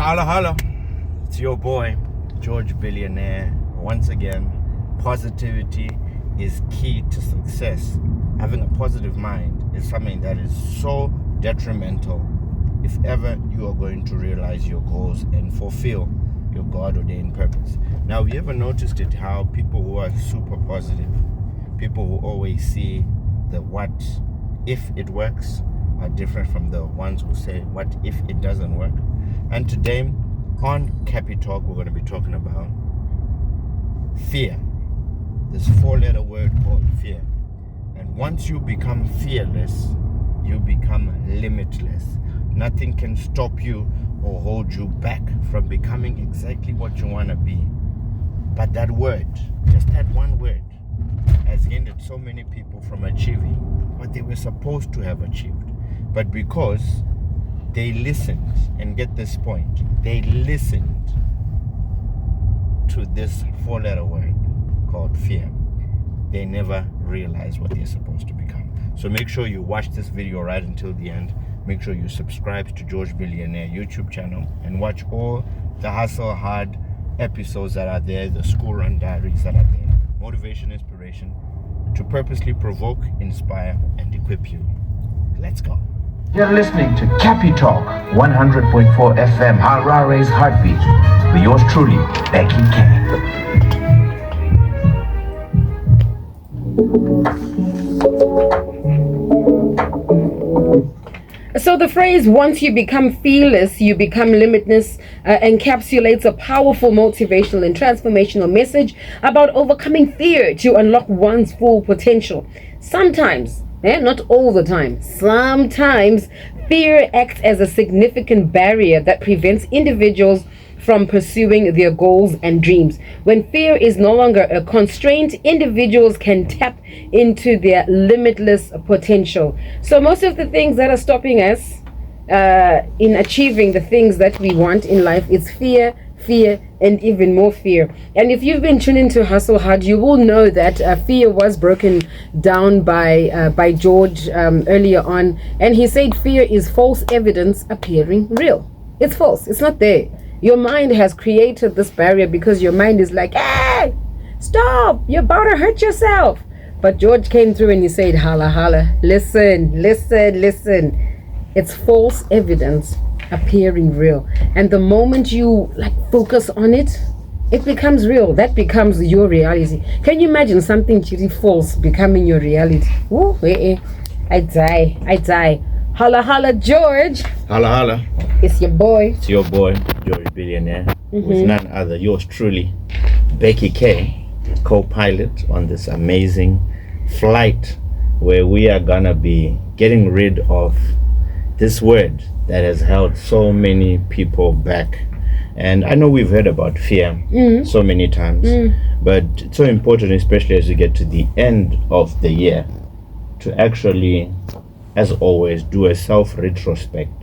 Holla, holla. It's your boy, George Billionaire. Once again, positivity is key to success. Having a positive mind is something that is so detrimental if ever you are going to realize your goals and fulfill your God-ordained purpose. Now, have you ever noticed it, how people who are super positive, people who always see the what if it works, are different from the ones who say what if it doesn't work? And today on Cappy Talk, we're going to be talking about fear. This four-letter word called fear. And once you become fearless, you become limitless. Nothing can stop you or hold you back from becoming exactly what you want to be. But that word, just that one word, has hindered so many people from achieving what they were supposed to have achieved. But because they listened, and get this point, they listened to this four-letter word called fear, they never realized what they're supposed to become. So make sure you watch this video right until the end. Make sure you subscribe to George Billionaire YouTube channel and watch all the Hustle Hard episodes that are there, the school run diaries that are there, motivation, inspiration, to purposely provoke, inspire, and equip you. Let's go. You're listening to Cappy Talk 100.4 FM, Harare's heartbeat, with yours truly, Becky K. So the phrase, once you become fearless, you become limitless, encapsulates a powerful motivational and transformational message about overcoming fear to unlock one's full potential. Sometimes, not all the time, sometimes fear acts as a significant barrier that prevents individuals from pursuing their goals and dreams. When fear is no longer a constraint, individuals can tap into their limitless potential. So most of the things that are stopping us in achieving the things that we want in life is fear, and even more fear. And if you've been tuning to Hustle Hard, you will know that fear was broken down by George earlier on, and he said fear is false evidence appearing real. It's false. It's not there. Your mind has created this barrier because your mind is like, hey, stop, you're about to hurt yourself. But George came through and he said, holla, holla, listen. It's false evidence appearing real. And the moment you focus on it, it becomes real. That becomes your reality. Can you imagine something really false becoming your reality? Ooh, I die. Holla, holla, George. Holla, holla. It's your boy. It's your boy, George Billionaire, with none other, yours truly, Becky K, co-pilot on this amazing flight where we are gonna be getting rid of this word that has held so many people back. And I know we've heard about fear so many times, but it's so important, especially as we get to the end of the year, to actually, as always, do a self-retrospect.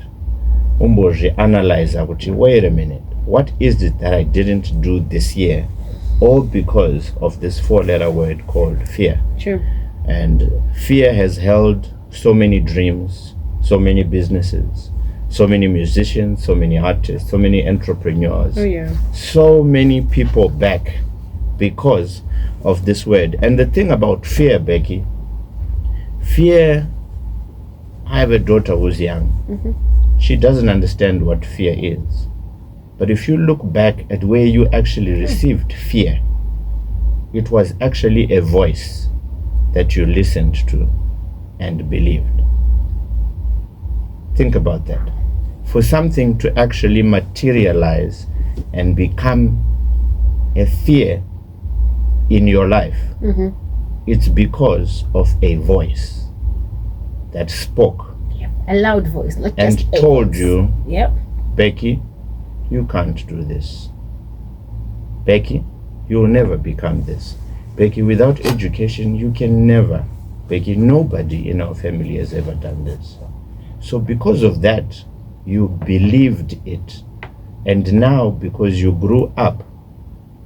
Analyze, wait a minute, what is it that I didn't do this year? All because of this four-letter word called fear. True. And fear has held so many dreams, so many businesses, so many musicians, so many artists, so many entrepreneurs, so many people back because of this word. And the thing about fear, Becky, fear, I have a daughter who's young. She doesn't understand what fear is. But if you look back at where you actually received fear, it was actually a voice that you listened to and believed. Think about that. For something to actually materialize and become a fear in your life, it's because of a voice that spoke. A loud voice, not and just told you, Becky, you can't do this. Becky, you will never become this. Becky, without education, you can never. Becky, nobody in our family has ever done this. So because of that, you believed it. And now, because you grew up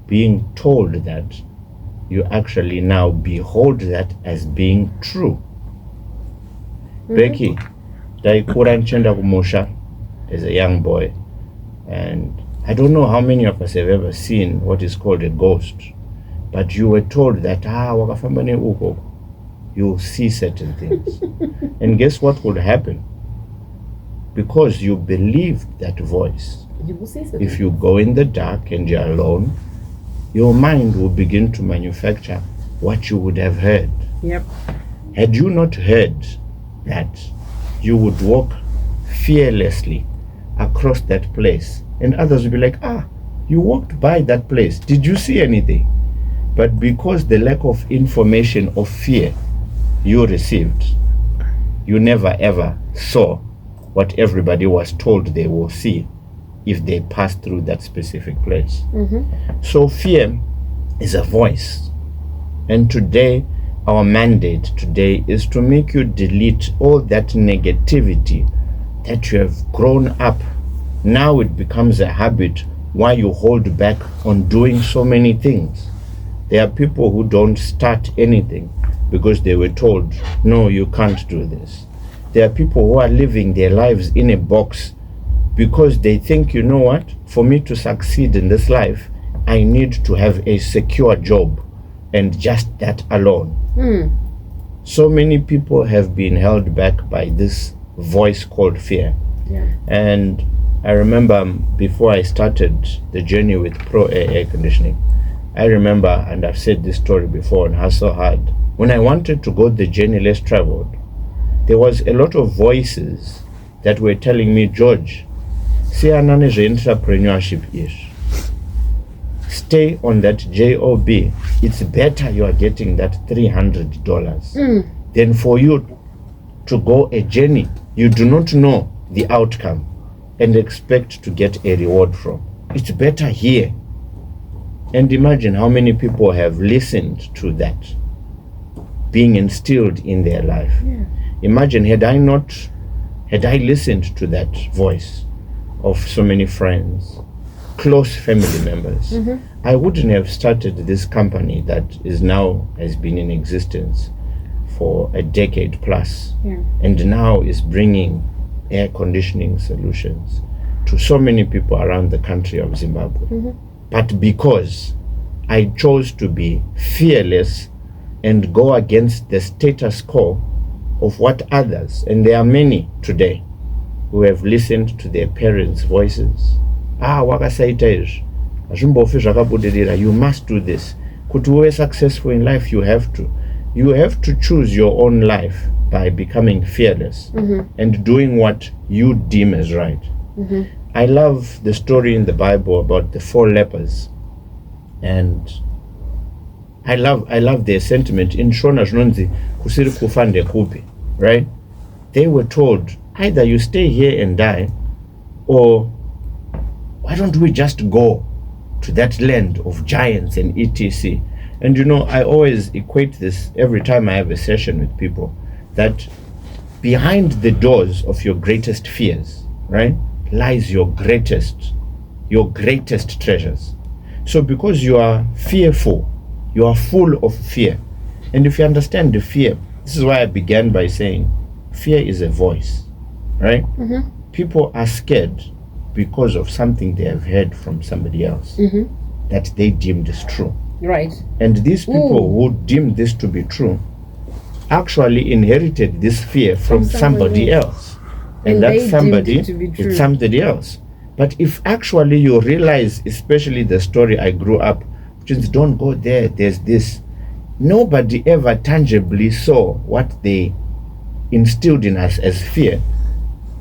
being told that, you actually now behold that as being true. Becky, as a young boy, And I don't know how many of us have ever seen what is called a ghost, but you were told that wakafamba neukoko, you'll see certain things. And guess what would happen? Because you believed that voice, You will see something. if you go in the dark and you're alone, your mind will begin to manufacture what you would have heard. Yep. Had you not heard that, you would walk fearlessly across that place, and others would be like, you walked by that place, did you see anything? But because the lack of information of fear you received, you never ever saw what everybody was told they will see if they pass through that specific place. So fear is a voice. And today, our mandate today is to make you delete all that negativity that you have grown up. Now it becomes a habit why you hold back on doing so many things. There are people who don't start anything because they were told, no, you can't do this. There are people who are living their lives in a box because they think, you know what, for me to succeed in this life, I need to have a secure job, and just that alone. So many people have been held back by this voice called fear. Yeah. And I remember before I started the journey with Pro Air Conditioning, I remember, and I've said this story before on Hustle Hard, when I wanted to go the journey less traveled, there was a lot of voices that were telling me, George, see entrepreneurship is. Stay on that job. It's better you are getting that $300 than for you to go a journey you do not know the outcome and expect to get a reward from. It's better here. And imagine how many people have listened to that being instilled in their life. Yeah. Imagine had I listened to that voice of so many friends, close family members, I wouldn't have started this company that is now has been in existence for a decade plus, and now is bringing air conditioning solutions to so many people around the country of Zimbabwe. But because I chose to be fearless and go against the status quo of what others, and there are many today who have listened to their parents' voices. Wakasaita izvi, hazvimbofi zvakabudirira, you must do this. Kuti uve successful in life, you have to choose your own life by becoming fearless and doing what you deem as right. I love the story in the Bible about the 4 lepers, and I love their sentiment in Shona Zvinonzi kusiri kufa ndekupi, right? They were told, either you stay here and die, or why don't we just go to that land of giants and etc. And you know, I always equate this every time I have a session with people, that behind the doors of your greatest fears, right, lies your greatest treasures. So because you are fearful, you are full of fear. And if you understand the fear, this is why I began by saying fear is a voice, right? People are scared because of something they have heard from somebody else that they deemed is true. Right. And these people who deemed this to be true actually inherited this fear from somebody else. And that somebody is somebody else. But if actually you realize, especially the story I grew up, just don't go there, there's this. Nobody ever tangibly saw what they instilled in us as fear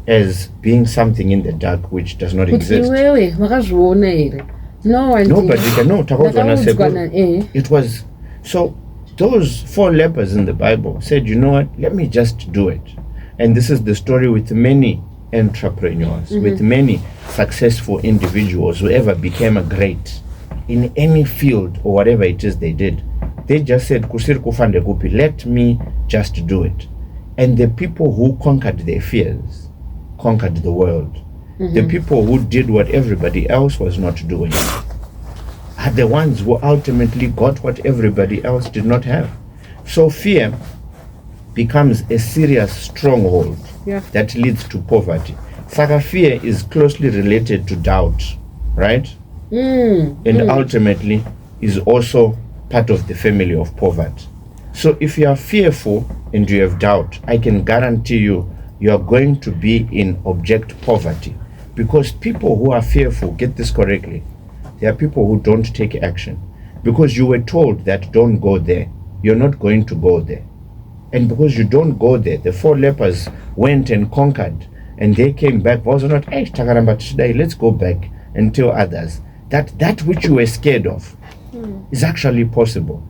as being something in the dark which does not exist. Nobody can know. It was so. Those 4 lepers in the Bible said, you know what, let me just do it. And this is the story with many entrepreneurs, with many successful individuals who ever became a great in any field or whatever it is they did. They just said, kusiri kufande kupi, let me just do it. And the people who conquered their fears conquered the world. The people who did what everybody else was not doing are the ones who ultimately got what everybody else did not have. So fear becomes a serious stronghold that leads to poverty. Saka fear is closely related to doubt, right? And ultimately is also part of the family of poverty. So if you are fearful and you have doubt, I can guarantee you are going to be in abject poverty, because people who are fearful, get this correctly, they are people who don't take action, because you were told that don't go there, you're not going to go there. And because you don't go there, the 4 lepers went and conquered, and they came back. Was not, hey, today, let's go back and tell others that which you were scared of is actually possible.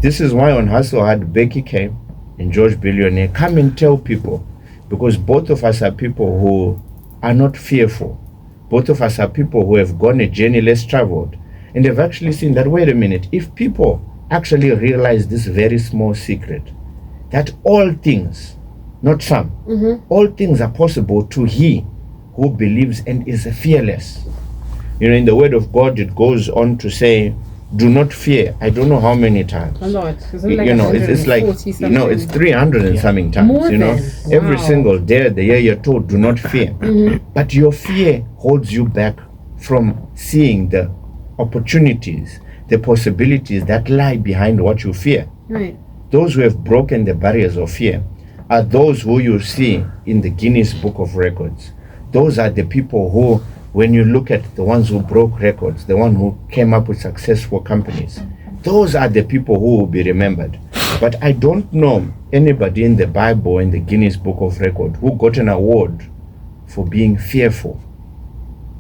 This is why on Hustle had Becky K and George Billionaire come and tell people, because both of us are people who are not fearful. Both of us are people who have gone a journey less traveled, and have actually seen that, wait a minute, if people actually realize this very small secret, that all things, not some, all things are possible to he who believes and is fearless. You know, in the word of God, it goes on to say, do not fear. I don't know how many times. A lot. Isn't it like you know, it's like, it's 300 and something times. More you know, than, every wow. single day of the year you're told, do not fear. But your fear holds you back from seeing the opportunities, the possibilities that lie behind what you fear. Right. Those who have broken the barriers of fear are those who you see in the Guinness Book of Records. Those are the people who, when you look at the ones who broke records, the one who came up with successful companies, those are the people who will be remembered. But I don't know anybody in the Bible, in the Guinness Book of Records, who got an award for being fearful.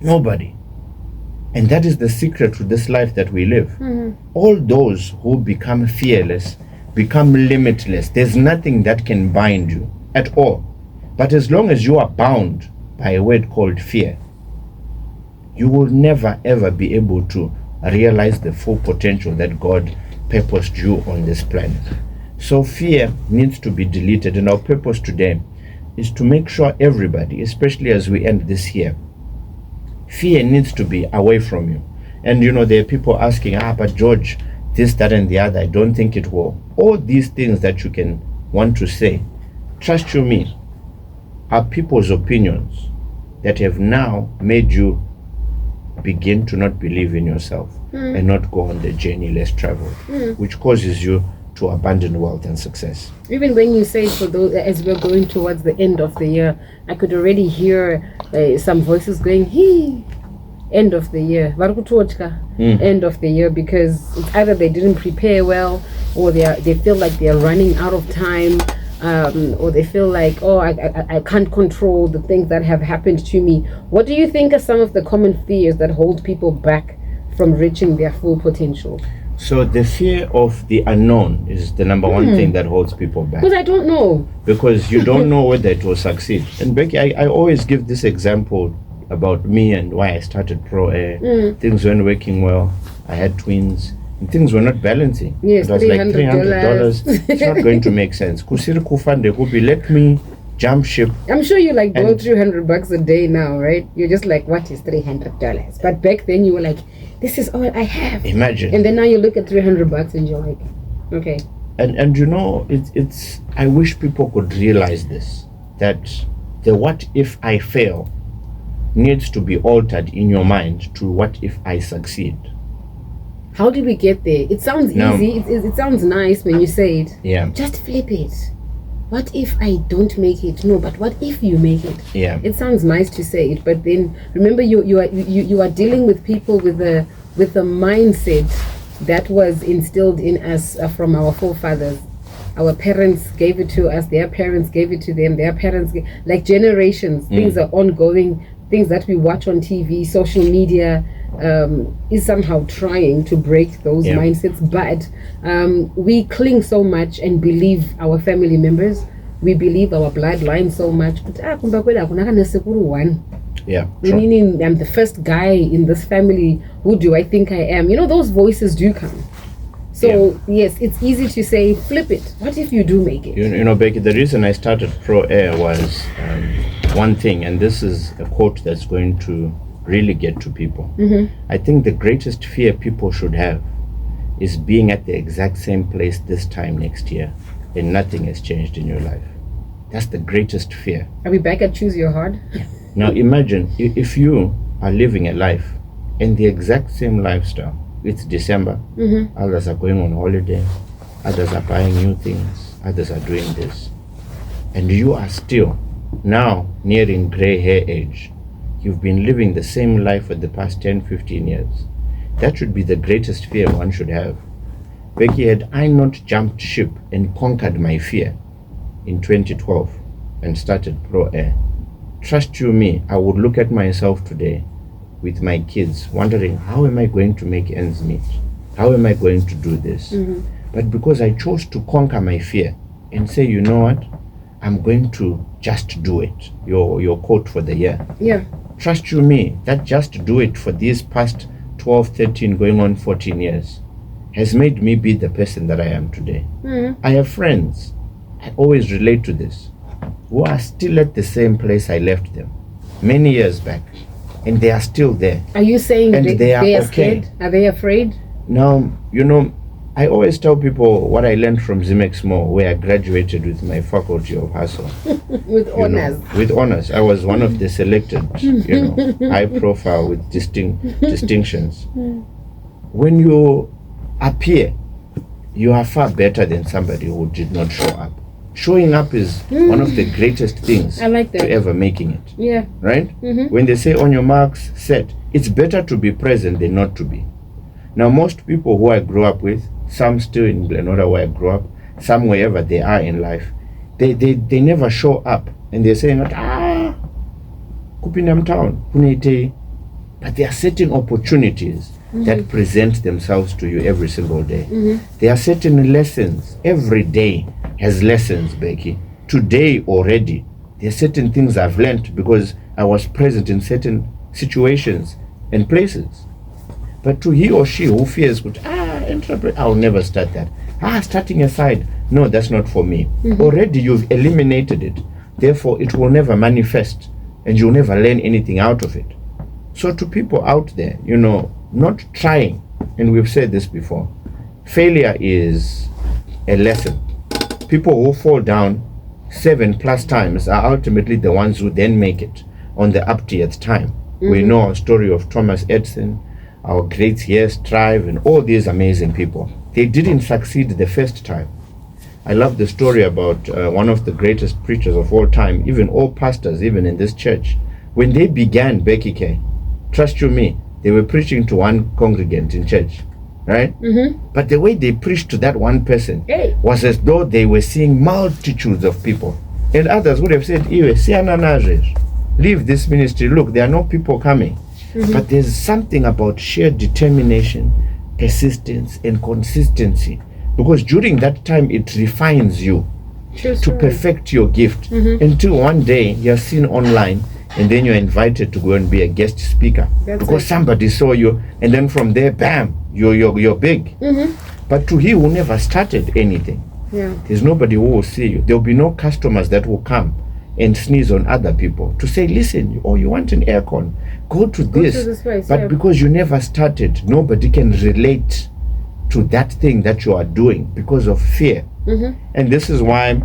Nobody. And that is the secret to this life that we live. All those who become fearless become limitless. There's nothing that can bind you at all. But as long as you are bound by a word called fear, you will never ever be able to realize the full potential that God purposed you on this planet. So fear needs to be deleted, and our purpose today is to make sure everybody, especially as we end this year, fear needs to be away from you. And you know, there are people asking, but George, this, that, and the other, I don't think it will. All these things that you can want to say, trust you me, are people's opinions that have now made you begin to not believe in yourself and not go on the journey less traveled, which causes you to abandon wealth and success. Even when you say, for those, as we're going towards the end of the year, I could already hear some voices going, hey, end of the year, end of the year, because it's either they didn't prepare well, or they feel like they're running out of time, or they feel like, I can't control the things that have happened to me. What do you think are some of the common fears that hold people back from reaching their full potential? So the fear of the unknown is the number one thing that holds people back. Because I don't know. Because you don't know whether it will succeed. And Becky, I always give this example about me and why I started Pro Air. Things weren't working well. I had twins. And things were not balancing. Yes, it was like $300. It's not going to make sense. Kusiri kufande kubi, let me jump ship. I'm sure you like blow $300 a day now, right? You're just like, what is $300? But back then you were like, this is all I have. Imagine. And then now you look at $300 and you're like, okay. And you know, it's I wish people could realize this, that the what if I fail needs to be altered in your mind to what if I succeed. How did we get there? It sounds easy. It sounds nice when you say it. Yeah. Just flip it. What if I don't make it? No, but what if you make it? Yeah. It sounds nice to say it, but then remember, you are dealing with people with the mindset that was instilled in us from our forefathers. Our parents gave it to us. Their parents gave it to them. Their parents, like generations. Things are ongoing. Things that we watch on TV, social media, is somehow trying to break those mindsets, but we cling so much and believe our family members, we believe our bloodline so much. Yeah, meaning I'm the first guy in this family. Who do I think I am? You know, those voices do come. So yes, it's easy to say flip it. What if you do make it? You know, Becky, the reason I started Pro Air was one thing, and this is a quote that's going to really get to people. I think the greatest fear people should have is being at the exact same place this time next year and nothing has changed in your life. That's the greatest fear. Are we back at choose your heart? Now imagine if you are living a life in the exact same lifestyle. It's December, others are going on holiday, others are buying new things, others are doing this. And you are still now nearing gray hair age. You've been living the same life for the past 10, 15 years. That should be the greatest fear one should have. Becky, had I not jumped ship and conquered my fear in 2012 and started Pro Air, trust you me, I would look at myself today with my kids wondering, how am I going to make ends meet? How am I going to do this? But because I chose to conquer my fear and say, you know what, I'm going to just do it. Your quote for the year. Yeah. Trust you me, that just do it for these past 12, 13, going on 14 years has made me be the person that I am today. I have friends, I always relate to this, who are still at the same place I left them many years back, and they are still there. Are you saying and they are okay. Scared? Are they afraid? Now, you know, I always tell people what I learned from Zimex Mo, where I graduated with my faculty of hustle. With honors. With honors. I was one of the selected, high profile with distinctions. When you appear, you are far better than somebody who did not show up. Showing up is one of the greatest things I like that. to ever making it. Yeah. Right? When they say on your marks, set, it's better to be present than not to be. Now, most people who I grew up with, some still in Glenora where I grew up, some wherever they are in life, they never show up. And they're saying, Kupinam town, Kunete. But there are certain opportunities that present themselves to you every single day. There are certain lessons. Every day has lessons, Becky. Today already, there are certain things I've learned because I was present in certain situations and places. But to he or she who fears, I'll never start that. Starting aside, no, that's not for me. Already you've eliminated it. Therefore, it will never manifest and you'll never learn anything out of it. So to people out there, not trying, and we've said this before, failure is a lesson. People who fall down 7+ times are ultimately the ones who then make it on the 80th time. We know our story of Thomas Edison, our greats here, Strive, and all these amazing people. They didn't succeed the first time. I love the story about one of the greatest preachers of all time, even all pastors, even in this church. When they began, Becky K, trust you me, they were preaching to one congregant in church, right? But the way they preached to that one person was as though they were seeing multitudes of people. And others would have said, leave this ministry. Look, there are no people coming. But there's something about sheer determination, persistence, and consistency. Because during that time, it refines you to perfect your gift until one day you're seen online and then you're invited to go and be a guest speaker. Because somebody saw you, and then from there, bam, you're big. But to he who never started anything, there's nobody who will see you. There'll be no customers that will come and sneeze on other people to say, listen, you want an aircon, go to this place, but because you never started, nobody can relate to that thing that you are doing because of fear. And this is why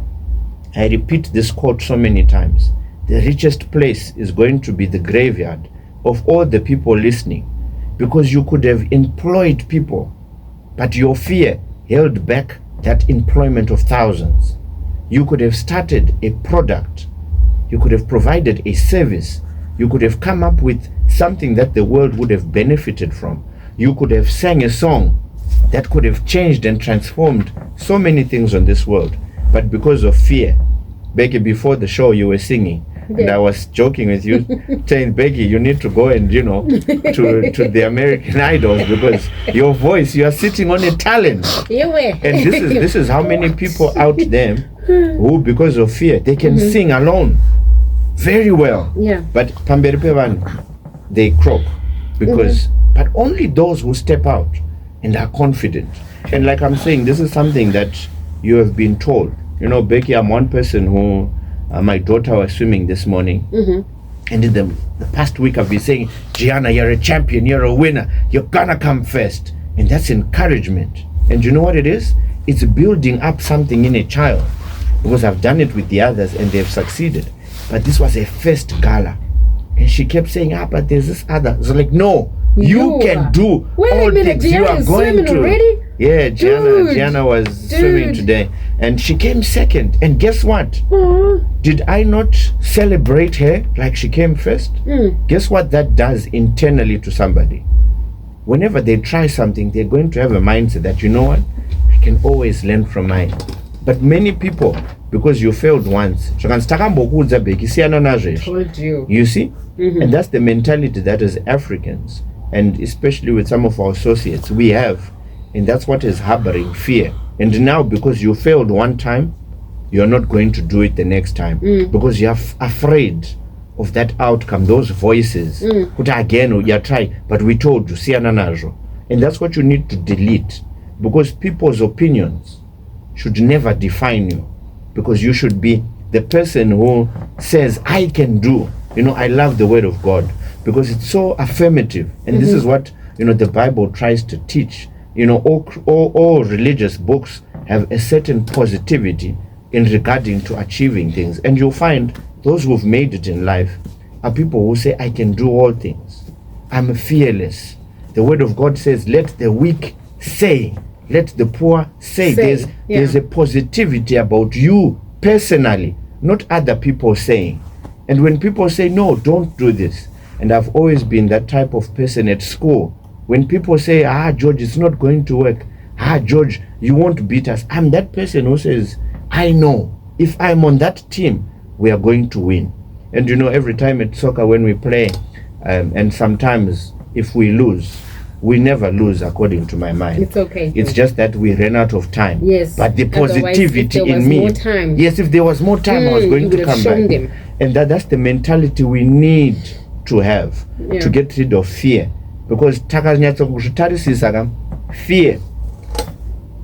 I repeat this quote so many times. The richest place is going to be the graveyard of all the people listening, because you could have employed people, but your fear held back that employment of thousands. You could have started a product. You could have provided a service. You could have come up with something that the world would have benefited from. You could have sang a song that could have changed and transformed so many things on this world. But because of fear, Becky, before the show you were singing, and I was joking with you, saying, Becky, you need to go and, to the American Idols, because your voice, you are sitting on a talent. And this is how many people out there who, because of fear, they can sing alone very well. But they croak because, but only those who step out and are confident. And like I'm saying, this is something that you have been told. Becky, I'm one person who, my daughter was swimming this morning, and in the past week I've been saying, Gianna, you're a champion, you're a winner, you're gonna come first. And that's encouragement. And you know what it is? It's building up something in a child, because I've done it with the others and they've succeeded. But this was a first gala. And she kept saying, but there's this other. So like, no, you can do all things. You are going to. Already? Yeah, Gianna was swimming today. And she came second. And guess what? Did I not celebrate her like she came first? Guess what that does internally to somebody? Whenever they try something, they're going to have a mindset that, you know what? I can always learn from mine. But many people, because you failed once, Told you. You see? And that's the mentality that as Africans, and especially with some of our associates, we have. And that's what is harboring fear. And now, because you failed one time, you're not going to do it the next time. Because you're afraid of that outcome, those voices. Again, you're trying, but we told you, and that's what you need to delete. Because people's opinions should never define you. Because you should be the person who says, I can do. I love the word of God because it's so affirmative. And this is what, the Bible tries to teach. All religious books have a certain positivity in regarding to achieving things. And you'll find those who've made it in life are people who say, I can do all things. I'm fearless. The word of God says, let the weak say, let the poor say. There's a positivity about you personally, not other people saying. And when people say, no, don't do this. And I've always been that type of person at school. When people say, George, it's not going to work. George, you won't beat us. I'm that person who says, I know if I'm on that team, we are going to win. And every time at soccer when we play, and sometimes if we lose, we never lose according to my mind. It's okay. It's just that we ran out of time. Yes. But the positivity in me. Yes, if there was more time, I was going to come back. Them. And that's the mentality we need to have to get rid of fear. Because fear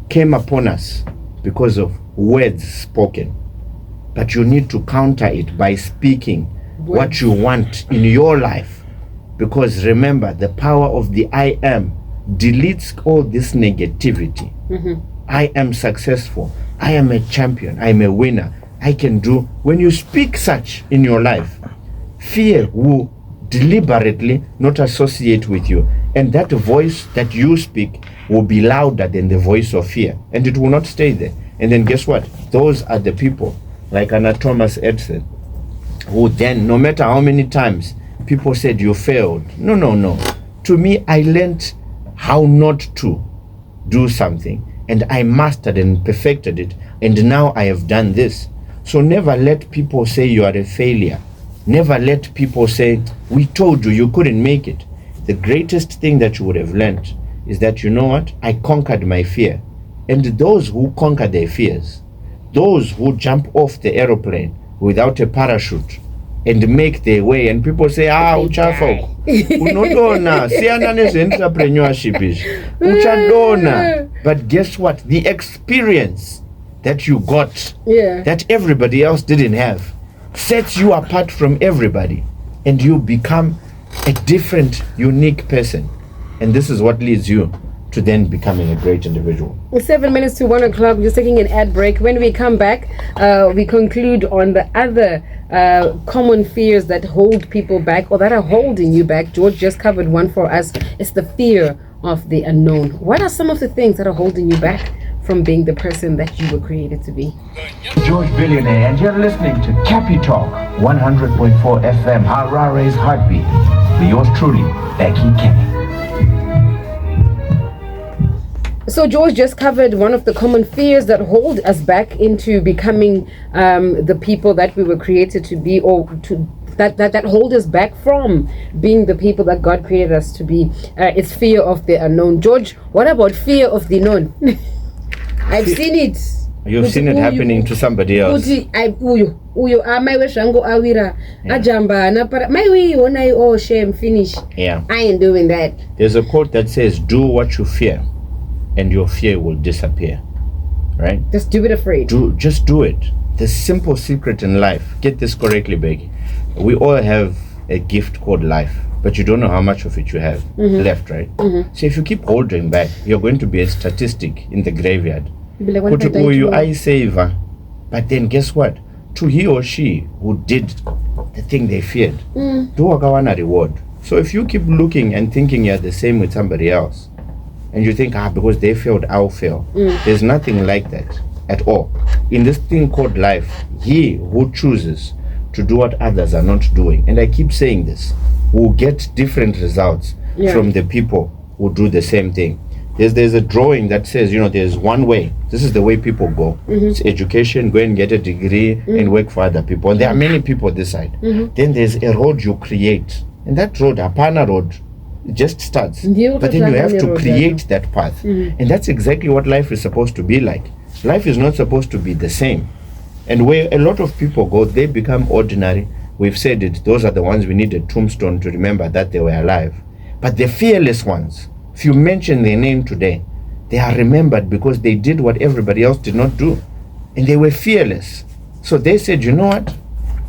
came upon us because of words spoken. But you need to counter it by speaking what you want in your life. Because remember, the power of the I am deletes all this negativity. I am successful. I am a champion. I am a winner. I can do. When you speak such in your life, fear will deliberately not associate with you. And that voice that you speak will be louder than the voice of fear. And it will not stay there. And then guess what? Those are the people, like Anna Thomas Edison, who then, no matter how many times people said you failed. No. To me, I learned how not to do something. And I mastered and perfected it. And now I have done this. So never let people say you are a failure. Never let people say, we told you couldn't make it. The greatest thing that you would have learned is that, you know what? I conquered my fear. And those who conquer their fears, those who jump off the aeroplane without a parachute and make their way, and people say, uchafo, unodona, siyana entrepreneurship is, uchadona. But guess what? The experience that you got, that everybody else didn't have, sets you apart from everybody, and you become a different, unique person. And this is what leads you to then becoming a great individual. 7 minutes to 1 o'clock. We're just taking an ad break. When we come back, we conclude on the other common fears that hold people back or that are holding you back. George just covered one for us. It's the fear of the unknown. What are some of the things that are holding you back from being the person that you were created to be? George Billionaire, and you're listening to Cappy Talk 100.4 FM, Harare's Heartbeat. For yours truly, Becky K. So George just covered one of the common fears that hold us back into becoming the people that we were created to be, or to that hold us back from being the people that God created us to be. It's fear of the unknown. George, what about fear of the known? I've seen it. You've seen it happening to somebody else. Shame, finish. Yeah. I ain't doing that. There's a quote that says, do what you fear and your fear will disappear. Right? Just do it afraid. Just do it. The simple secret in life. Get this correctly, Becky. We all have a gift called life, but you don't know how much of it you have left, right? So if you keep holding back, you're going to be a statistic in the graveyard. I saver. But then guess what? To he or she who did the thing they feared. Do wakawana reward. So if you keep looking and thinking you're the same with somebody else, and you think, because they failed, I'll fail. There's nothing like that at all. In this thing called life, he who chooses to do what others are not doing, and I keep saying this, will get different results from the people who do the same thing. There's a drawing that says, there's one way. This is the way people go. It's education, go and get a degree and work for other people. And there are many people this side. Then there's a road you create. And that road, Apana road, it just starts. But then you have to create that path. And that's exactly what life is supposed to be like. Life is not supposed to be the same. And where a lot of people go, they become ordinary. We've said it, those are the ones we need a tombstone to remember that they were alive. But the fearless ones, if you mention their name today, they are remembered because they did what everybody else did not do. And they were fearless. So they said, you know what?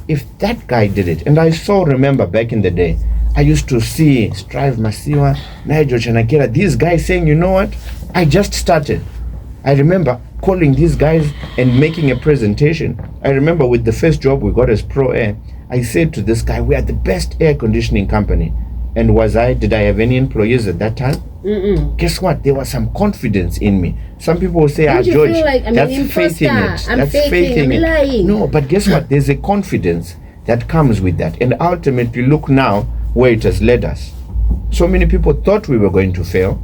If that guy did it, and I so remember back in the day, I used to see Strive Masiwa, Nigel Chanakira, these guys saying, you know what? I just started. I remember calling these guys and making a presentation. I remember with the first job we got as Pro Air, I said to this guy, we are the best air conditioning company. And did I have any employees at that time? Guess what? There was some confidence in me. Some people will say, George, like that's faith in it. I'm That's faking, faith in I'm it. lying. No, but guess what? There's a confidence that comes with that. And ultimately, look now where it has led us. So many people thought we were going to fail,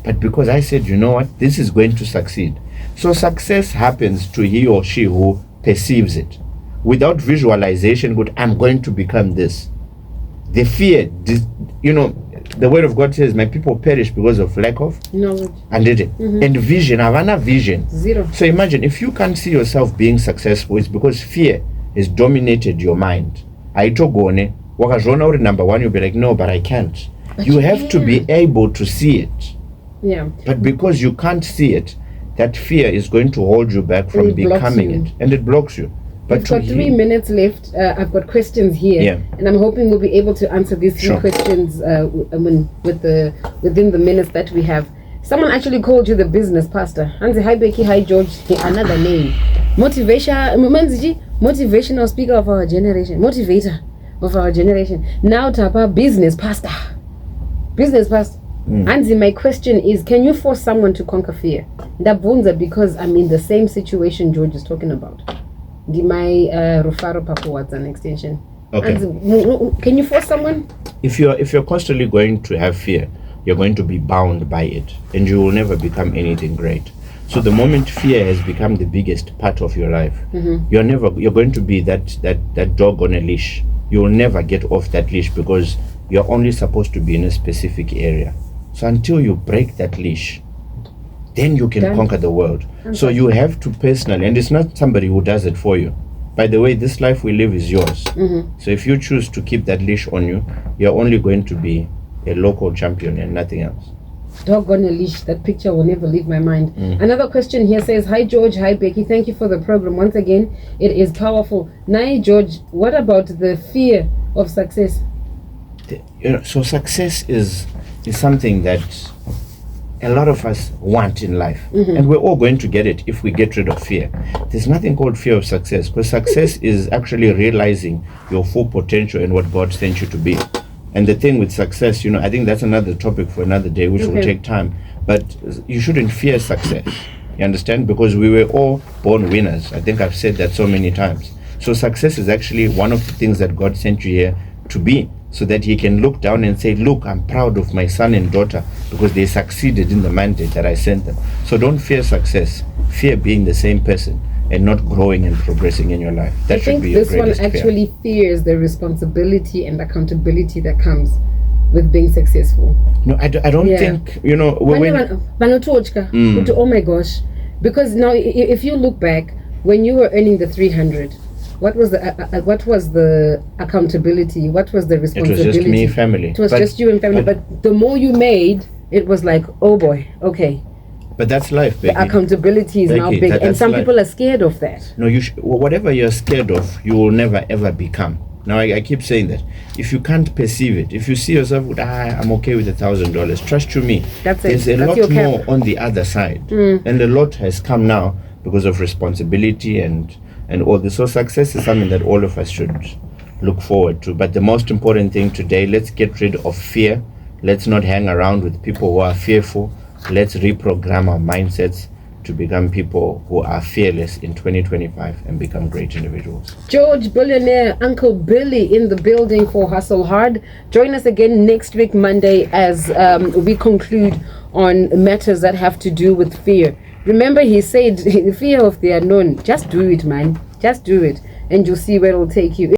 but because I said, you know what? This is going to succeed. So success happens to he or she who perceives it. Without visualization, I'm going to become this. The fear, the word of God says, my people perish because of lack of knowledge. And vision. Havana vision. Zero. So imagine if you can't see yourself being successful, it's because fear has dominated your mind. Aitogone, wakazona uri number one, you'll be like, no, but I can't. But you have to be able to see it. Yeah. But because you can't see it, that fear is going to hold you back from becoming it. And it blocks you. We've got 3 minutes left. I've got questions here, and I'm hoping we'll be able to answer these 3 questions within the minutes that we have. Someone actually called you the business pastor. Hansi, hi Becky, hi George. Another name. Motivational speaker of our generation. Motivator of our generation. Now Tapa, business pastor. Business pastor. Hansi, my question is, can you force someone to conquer fear? Dabunza, because I'm in the same situation George is talking about. My Rufaro Papu was an extension. Okay. Can you force someone? If you're constantly going to have fear, you're going to be bound by it, and you will never become anything great. So the moment fear has become the biggest part of your life, you're going to be that dog on a leash. You will never get off that leash because you're only supposed to be in a specific area. So until you break that leash, then you can conquer the world. So you have to personally, and it's not somebody who does it for you. By the way, this life we live is yours. So if you choose to keep that leash on you, you're only going to be a local champion and nothing else. Dog on a leash, that picture will never leave my mind. Another question here says, hi George, hi Becky, thank you for the program. Once again, it is powerful. Now George, what about the fear of success? So success is something that a lot of us want in life, and we're all going to get it if we get rid of fear. There's nothing called fear of success, because success is actually realizing your full potential and what God sent you to be. And the thing with success, I think that's another topic for another day, which will take time, but you shouldn't fear success. You understand? Because we were all born winners. I think I've said that so many times. So success is actually one of the things that God sent you here to be, so that he can look down and say, look, I'm proud of my son and daughter because they succeeded in the mandate that I sent them. So don't fear success. Fear being the same person and not growing and progressing in your life. That should be your greatest fear. I think this one actually fears the responsibility and accountability that comes with being successful. No, I don't think, oh my gosh. Because now, if you look back, when you were earning the 300, what was the accountability? What was the responsibility? It was just me, family. It was just you and family. But the more you made, it was like, oh boy, okay. But that's life, Becky. The accountability is now big, and some people are scared of that. No, whatever you're scared of, you will never ever become. Now I keep saying that. If you can't perceive it, if you see yourself, I'm okay with $1,000. Trust you me. There's a lot more on the other side, and a lot has come now because of responsibility and all this. So success is something that all of us should look forward to. But the most important thing today, let's get rid of fear. Let's not hang around with people who are fearful. Let's reprogram our mindsets to become people who are fearless in 2025 and become great individuals. George Billionaire, Uncle Billy in the building for Hustle Hard. Join us again next week, Monday, as we conclude on matters that have to do with fear. Remember, he said, the fear of the unknown. Just do it, man. Just do it, and you'll see where it'll take you.